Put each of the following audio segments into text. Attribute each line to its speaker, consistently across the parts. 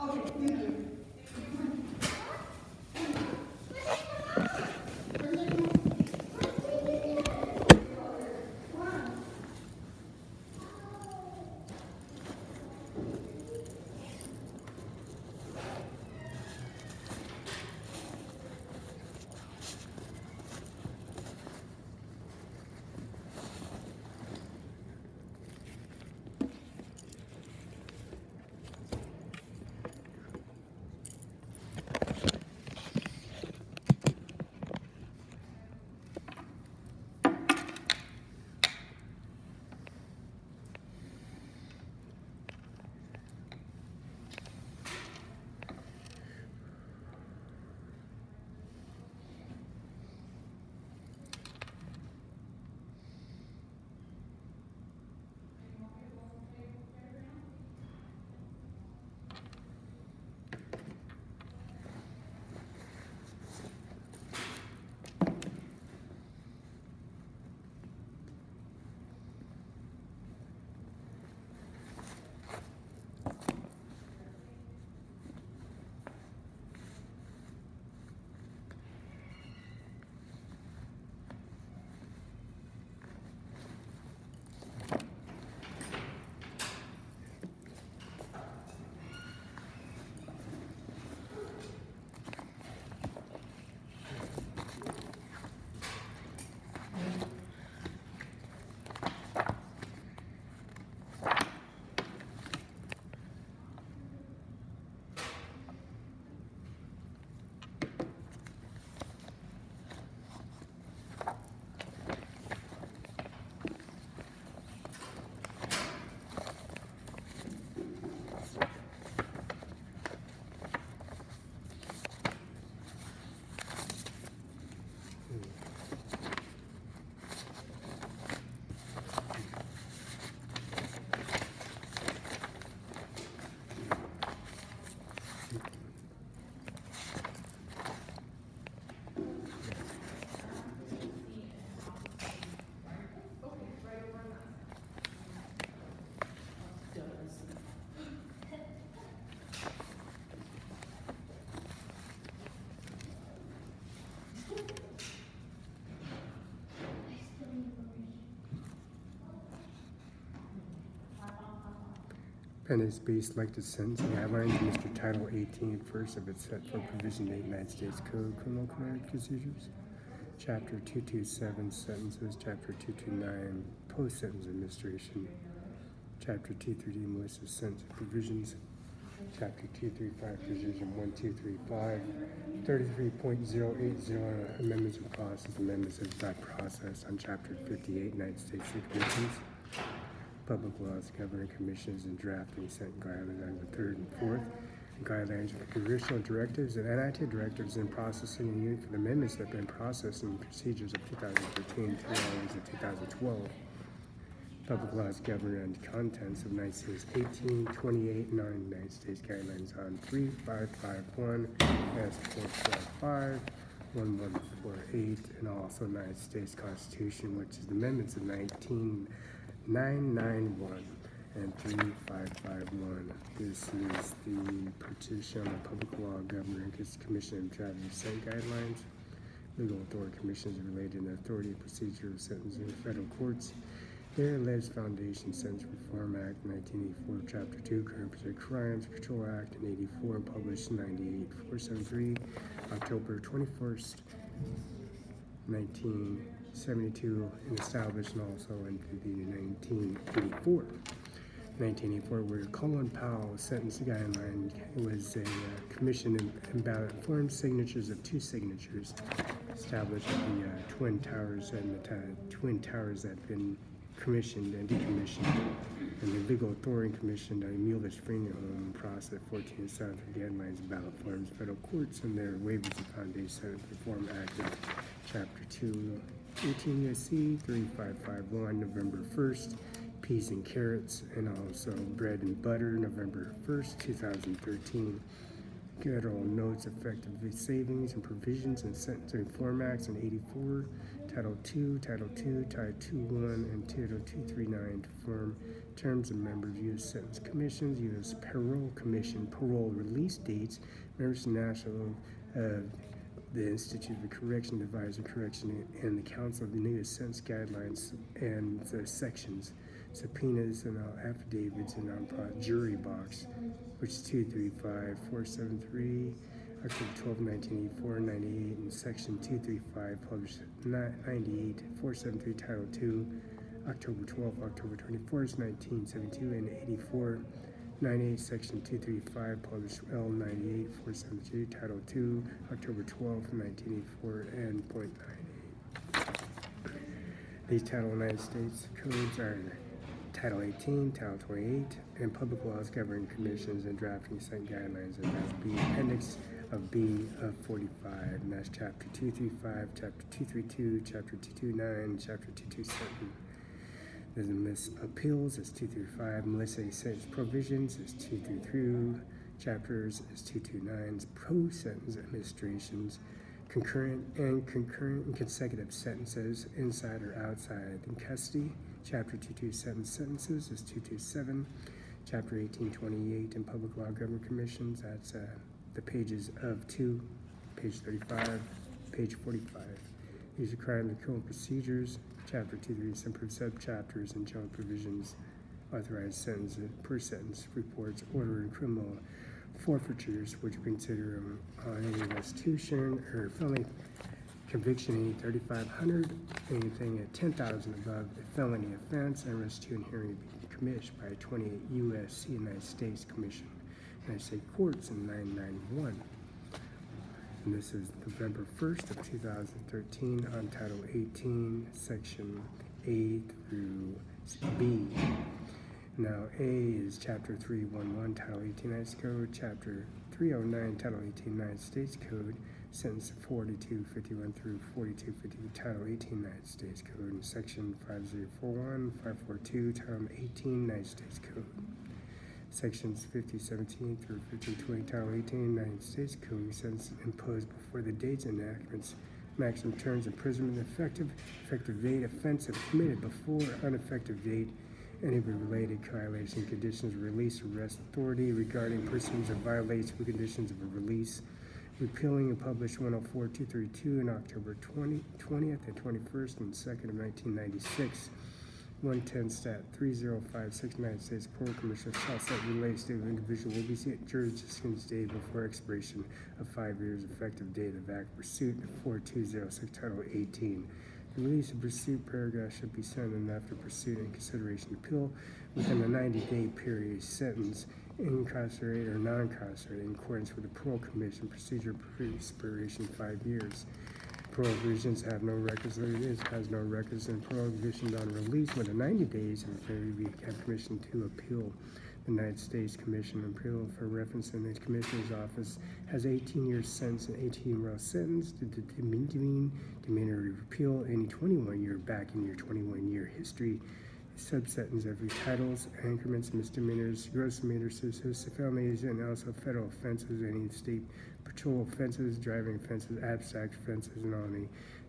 Speaker 1: Okay, thank you.
Speaker 2: Penance based selected sentencing guidelines, Mr. Title 18, first of its set for provision of United States Code, Criminal Code Procedures, Chapter 227, sentences, Chapter 229, post-sentence administration, Chapter 230, malicious sentence provisions, Chapter 235, provision 1235, 33.080, amendments of process, amendments of that process on Chapter 58, United States Commissions, public laws governing commissions and drafting sentence guidelines on the third and fourth, and guidelines for congressional directives and annotated directives in processing and unit for the amendments that have been processed in procedures of 2013 to of 2012. Public laws governing the contents of United States 18, 28, and 9 United States guidelines on 3551, S445, 1148, and also United States Constitution, which is the amendments of 991 and 3551. This is the petition on public law governing commission and drafting sentence guidelines, legal authority commissions related to authority and procedure of sentencing in federal courts. Their alleged foundation Sentence Reform Act 1984, Chapter 2, Current Crimes Control Act in 84, published 98473, October 21st, 1972, and established also in the 1984. 1984, where Colin Powell sentence guideline was a commission and ballot form signatures of two signatures established at the Twin Towers, and the Twin Towers that had been commissioned and decommissioned, and the legal authority commissioned a Mueller Spring Home process 14 South guidelines and ballot forms, federal courts, and their waivers of Foundation Reform Act of Chapter 2, 18 U.S.C. 3551, November 1st, peas and carrots, and also bread and butter, November 1st, 2013. Federal Notes Effective Savings and Provisions and Sentencing Reform Acts in 84, Title II, Title II, Title 2.1, and Title 239 to form terms of members, U.S. Sentence Commissions, U.S. Parole Commission, parole release dates, members of National the Institute for Correction, Advisor Correction, and the Council of the Newest Sentence Guidelines and the sections, subpoenas and all affidavits and on jury box, which is 235, 473, October 12, 1984, 98, and Section 235, published 98, 473, Title II, October 12, October 21st, 1972, and 84, 98, Section 235, published L98, 473, Title II, October 12, 1984, and .98. These Title United States codes are Title 18, Title 28, and Public Laws Governing Commissions and Drafting Sent Guidelines, and that would be Appendix of B of 45, and that's Chapter 235, Chapter 232, Chapter 229, Chapter 227. There's a Miss Appeals is 235, Melissa Sentence Provisions is 232, Chapters is 229, Pro-Sentence Administrations, concurrent and consecutive sentences, inside or outside in custody. Chapter 227 sentences is 227. Chapter 1828 in Public Law Government Commissions, that's the pages of 2, page 35, page 45. These are crime and criminal procedures. Chapter 237 sub-chapters and general provisions, authorized sentences per sentence, reports, order, and criminal forfeitures, which we consider on any restitution or felony conviction, any 3,500, anything at 10,000 above, a felony offense, and restitution hearing be commissioned by 28 U.S.C. United States Commission, United States Courts in 991. And this is November 1st of 2013 on Title 18, Section A through B. Now, A is Chapter 311, Title 18 United States Code, Chapter 309, Title 18 United States Code, Sentence 4251 through 4252, Title 18 United States Code, and Section 5041, 542, Title 18 United States Code. Sections 5017 through 5020, Title 18 United States Code, sentence imposed before the dates and enactments, maximum terms of imprisonment, effective date, offensive committed before unaffected date, any related violation, conditions of release, arrest authority regarding persons that violates the conditions of a release, repealing and published 104-232 in October 20th and 21st and 2nd of 1996. 110 Stat 3056 United States Parole Commission shall set release date of individual will be jurisdiction's day before expiration of 5 years effective date of act pursuit 4206 Title 18. The release of pursuit paragraph should be sent in after pursuit and consideration appeal within a 90-day period. Sentence incarcerated or non-incarcerated in accordance with the Parole Commission procedure expiration 5 years. Parole provisions have no records. It has no records and parole provisions on release within 90 days and failure to have permission to appeal. The United States Commission on Appeal for reference in the Commissioner's Office has 18 years sentence and 18-year sentence to demeanor repeal any 21-year back in your 21-year history. Subsentence every titles, increments, misdemeanors, gross misdemeanors, felonies, and also federal offenses, any state patrol offenses, driving offenses, abstract offenses, and all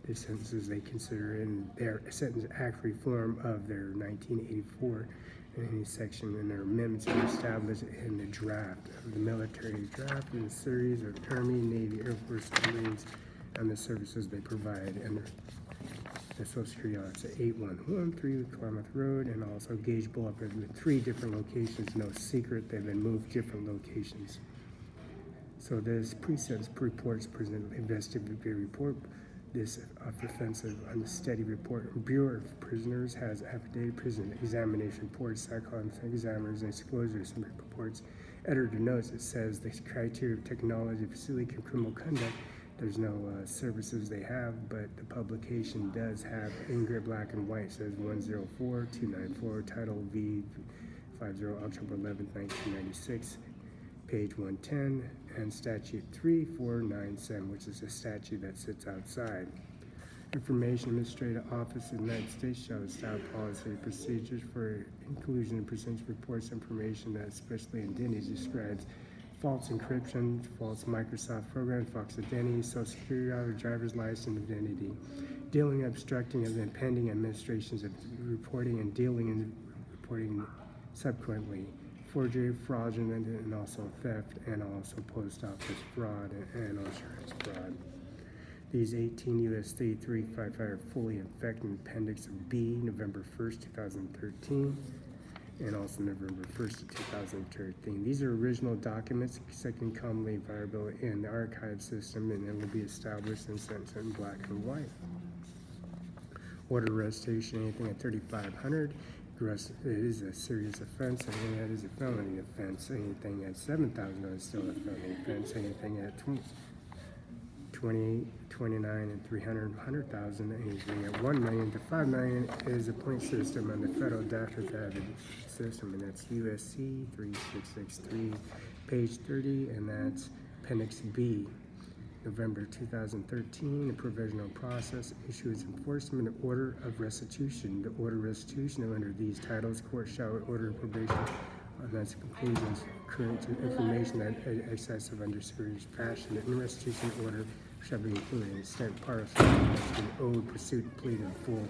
Speaker 2: the sentences they consider in their Sentence Act reform of their 1984 and any section in their amendments are established in the draft of the military draft in the series of Army, Navy, Air Force, Marines, and the services they provide and the Social Security Office at 8113 Klamath Road, and also Gage Boulevard in 3 different locations. No secret, they've been moved different locations. So this pre-sentence reports present investigative report. This offensive on the steady report. Bureau of Prisoners has affidavit prison examination reports, psychological examiners, and disclosures and reports. Editor notes it says the criteria of technology, facility, and criminal conduct. There's no services they have, but the publication does have in gray black and white. Says 104294, Title V 50, October 11th, 1996, page 110, and Statute 3497, which is a statute that sits outside. Information Administrative Office of the United States shall establish policy and procedures for inclusion in percentage reports information that especially identity describes false encryption, false Microsoft program, false identity, social security or driver's license identity, dealing, obstructing of the pending administrations of reporting and dealing and reporting subsequently, forgery, fraudulent, and also theft, and also post office fraud and insurance fraud. These 18 U.S. 3355 are fully effective. Appendix B, November 1st, 2013, and also November 1st of 2013. These are original documents, second commonly viable in the archive system, and it will be established and sent in black and white. Order restitution, anything at $3,500. It is a serious offense, anything that is a felony offense. Anything at $7,000 is still a felony offense. Anything at 20, 29, and 300, 100,000. Anything at 1 million to 5 million is a point system on the federal data system, and that's USC 3663, page 30, and that's Appendix B. November 2013, the provisional process issues enforcement order of restitution. The order of restitution under these titles, court shall order probation on its conclusions, current information that excessive under serious fashion. The restitution order shall be included in extent parcel to owed pursuit plead in full.